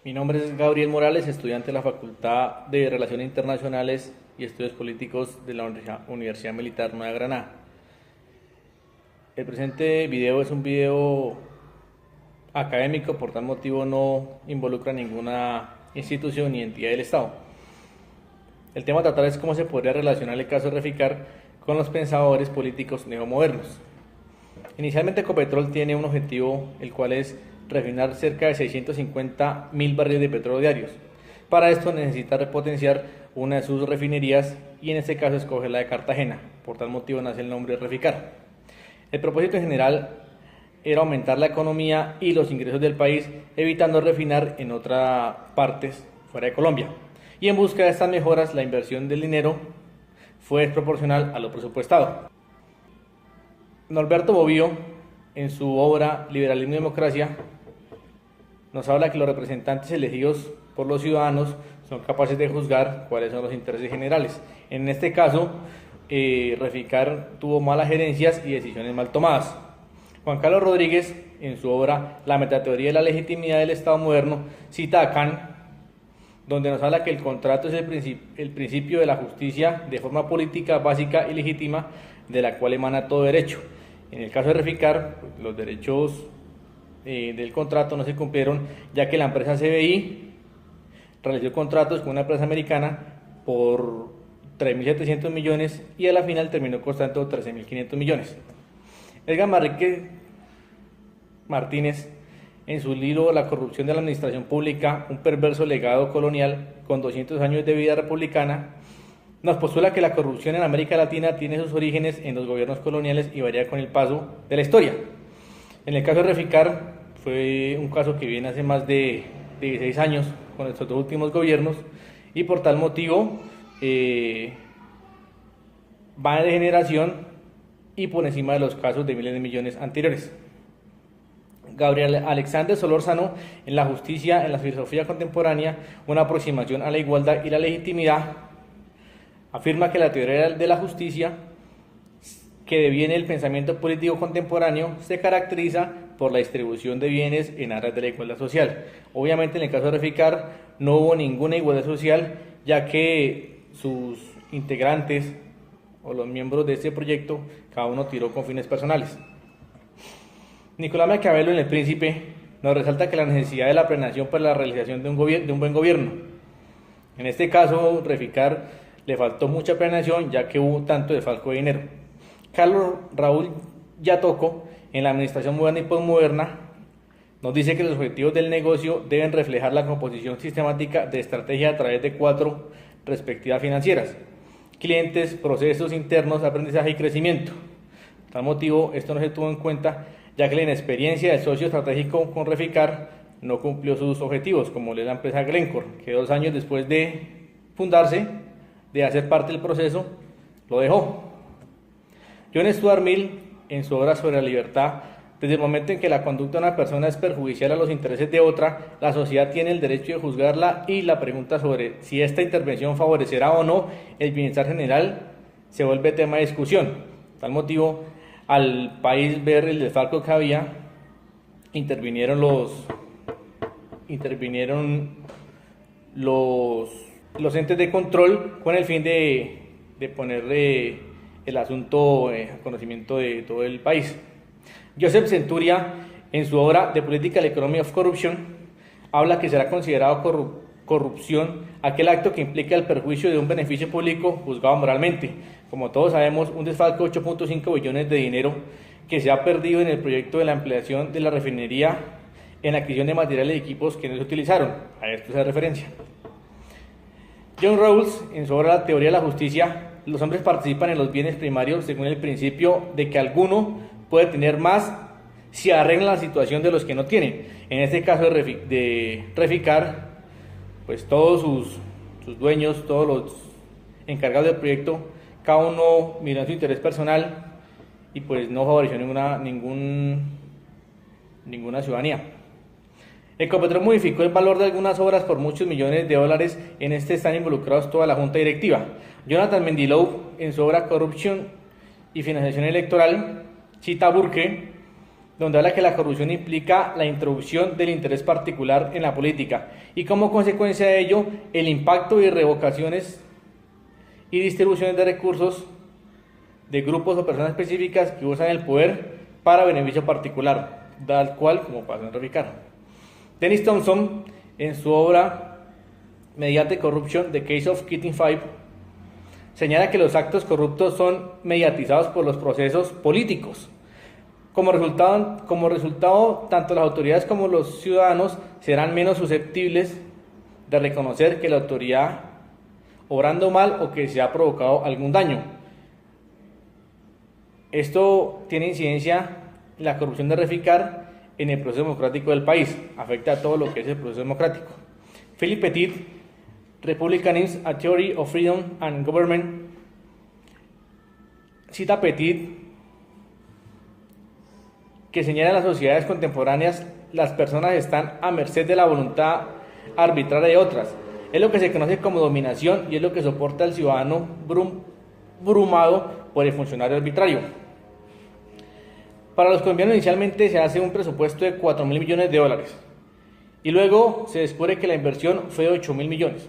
Mi nombre es Gabriel Morales, estudiante de la Facultad de Relaciones Internacionales y Estudios Políticos de la Universidad Militar Nueva Granada. El presente video es un video académico, por tal motivo no involucra ninguna institución ni entidad del Estado. El tema a tratar es cómo se podría relacionar el caso de Reficar con los pensadores políticos neomodernos. Inicialmente Ecopetrol tiene un objetivo, el cual es refinar cerca de 650.000 barriles de petróleo diarios. Para esto necesita repotenciar una de sus refinerías y en este caso escoge la de Cartagena. Por tal motivo nace el nombre de Reficar. El propósito en general era aumentar la economía y los ingresos del país, evitando refinar en otras partes fuera de Colombia. Y en busca de estas mejoras, la inversión del dinero fue desproporcional a lo presupuestado. Norberto Bobbio, en su obra Liberalismo y Democracia, nos habla que los representantes elegidos por los ciudadanos son capaces de juzgar cuáles son los intereses generales. En este caso, Reficar tuvo malas gerencias y decisiones mal tomadas. Juan Carlos Rodríguez, en su obra La metateoría de la legitimidad del Estado moderno, cita a Kant, donde nos habla que el contrato es el principio de la justicia de forma política básica y legítima, de la cual emana todo derecho. En el caso de Reficar, los derechos del contrato no se cumplieron, ya que la empresa CBI realizó contratos con una empresa americana por 3.700 millones y a la final terminó costando 13.500 millones. Edgar Manrique Martínez, en su libro La corrupción de la administración pública, un perverso legado colonial con 200 años de vida republicana, nos postula que la corrupción en América Latina tiene sus orígenes en los gobiernos coloniales y varía con el paso de la historia. En el caso de Reficar, fue un caso que viene hace más de 16 años con estos dos últimos gobiernos y por tal motivo va de generación y por encima de los casos de miles de millones anteriores. Gabriel Alexander Solórzano, en La justicia en la filosofía contemporánea, una aproximación a la igualdad y la legitimidad, afirma que la teoría de la justicia, que deviene el pensamiento político contemporáneo, se caracteriza por la distribución de bienes en aras de la igualdad social. Obviamente, en el caso de Reficar, no hubo ninguna igualdad social, ya que sus integrantes o los miembros de este proyecto, cada uno tiró con fines personales. Nicolás Maquiavelo, en El Príncipe, nos resalta que la necesidad de la planeación para la realización de un buen gobierno. En este caso, Reficar le faltó mucha planeación, ya que hubo tanto desfalco de dinero. Carlos Raúl Yatoco, en La administración moderna y posmoderna, nos dice que los objetivos del negocio deben reflejar la composición sistemática de estrategia a través de 4 perspectivas financieras: clientes, procesos internos, aprendizaje y crecimiento. Por tal motivo, esto no se tuvo en cuenta, ya que la inexperiencia del socio estratégico con Reficar no cumplió sus objetivos, como la empresa Glencore, que 2 años después de fundarse, de hacer parte del proceso, lo dejó. John Stuart Mill, en su obra sobre la libertad, desde el momento en que la conducta de una persona es perjudicial a los intereses de otra, la sociedad tiene el derecho de juzgarla, y la pregunta sobre si esta intervención favorecerá o no el bienestar general se vuelve tema de discusión. Por tal motivo, al país ver el desfalco que había, intervinieron los entes de control con el fin de poner el asunto a conocimiento de todo el país. Joseph Centuria, en su obra The Political Economy of Corruption, habla que será considerado corrupción aquel acto que implica el perjuicio de un beneficio público juzgado moralmente. Como todos sabemos, un desfalco de 8.5 billones de dinero que se ha perdido en el proyecto de la ampliación de la refinería en la adquisición de materiales y equipos que no se utilizaron. A esto se hace referencia. John Rawls, en su obra La teoría de la justicia, los hombres participan en los bienes primarios según el principio de que alguno puede tener más si arregla la situación de los que no tienen. En este caso de Reficar, pues todos sus dueños, todos los encargados del proyecto, cada uno miró en su interés personal y pues no favoreció ninguna ciudadanía. Ecopetrol modificó el valor de algunas obras por muchos millones de dólares. En este están involucrados toda la junta directiva. Jonathan Mendilow, en su obra Corruption y Financiación Electoral, cita a Burke, donde habla que la corrupción implica la introducción del interés particular en la política y como consecuencia de ello el impacto y revocaciones y distribuciones de recursos de grupos o personas específicas que usan el poder para beneficio particular, tal cual como pasa en Reficar. Dennis Thompson, en su obra Mediate Corruption, The Case of Keating 5, señala que los actos corruptos son mediatizados por los procesos políticos. Como resultado, tanto las autoridades como los ciudadanos serán menos susceptibles de reconocer que la autoridad obrando mal o que se ha provocado algún daño. Esto tiene incidencia en la corrupción de Reficar en el proceso democrático del país, afecta a todo lo que es el proceso democrático. Philip Petit, Republicanism, A Theory of Freedom and Government, cita a Petit, que señala en las sociedades contemporáneas las personas están a merced de la voluntad arbitraria de otras. Es lo que se conoce como dominación y es lo que soporta el ciudadano brumado por el funcionario arbitrario. Para los colombianos inicialmente se hace un presupuesto de 4.000 millones de dólares y luego se descubre que la inversión fue de 8.000 millones.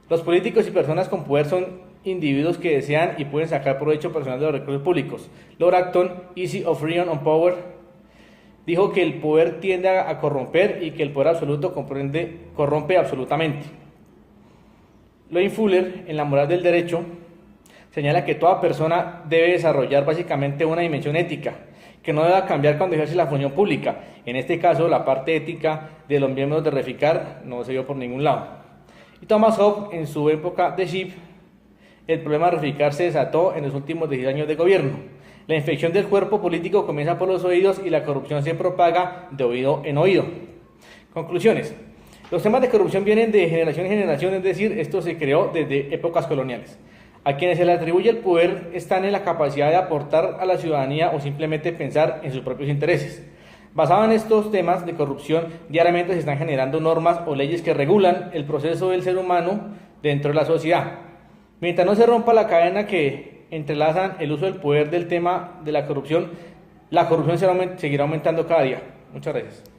Los políticos y personas con poder son individuos que desean y pueden sacar provecho personal de los recursos públicos. Lord Acton, Easy of Freedom on Power, dijo que el poder tiende a corromper y que el poder absoluto corrompe absolutamente. Lloyd Fuller, en La moral del derecho, señala que toda persona debe desarrollar básicamente una dimensión ética, que no debe cambiar cuando ejerce la función pública. En este caso, la parte ética de los miembros de Reficar no se vio por ningún lado. Y Thomas Hobbes, en su época de Ship, el problema de Reficar se desató en los últimos 10 años de gobierno. La infección del cuerpo político comienza por los oídos y la corrupción se propaga de oído en oído. Conclusiones. Los temas de corrupción vienen de generación en generación, es decir, esto se creó desde épocas coloniales. A quienes se le atribuye el poder están en la capacidad de aportar a la ciudadanía o simplemente pensar en sus propios intereses. Basado en estos temas de corrupción, diariamente se están generando normas o leyes que regulan el proceso del ser humano dentro de la sociedad. Mientras no se rompa la cadena que entrelazan el uso del poder del tema de la corrupción seguirá aumentando cada día. Muchas gracias.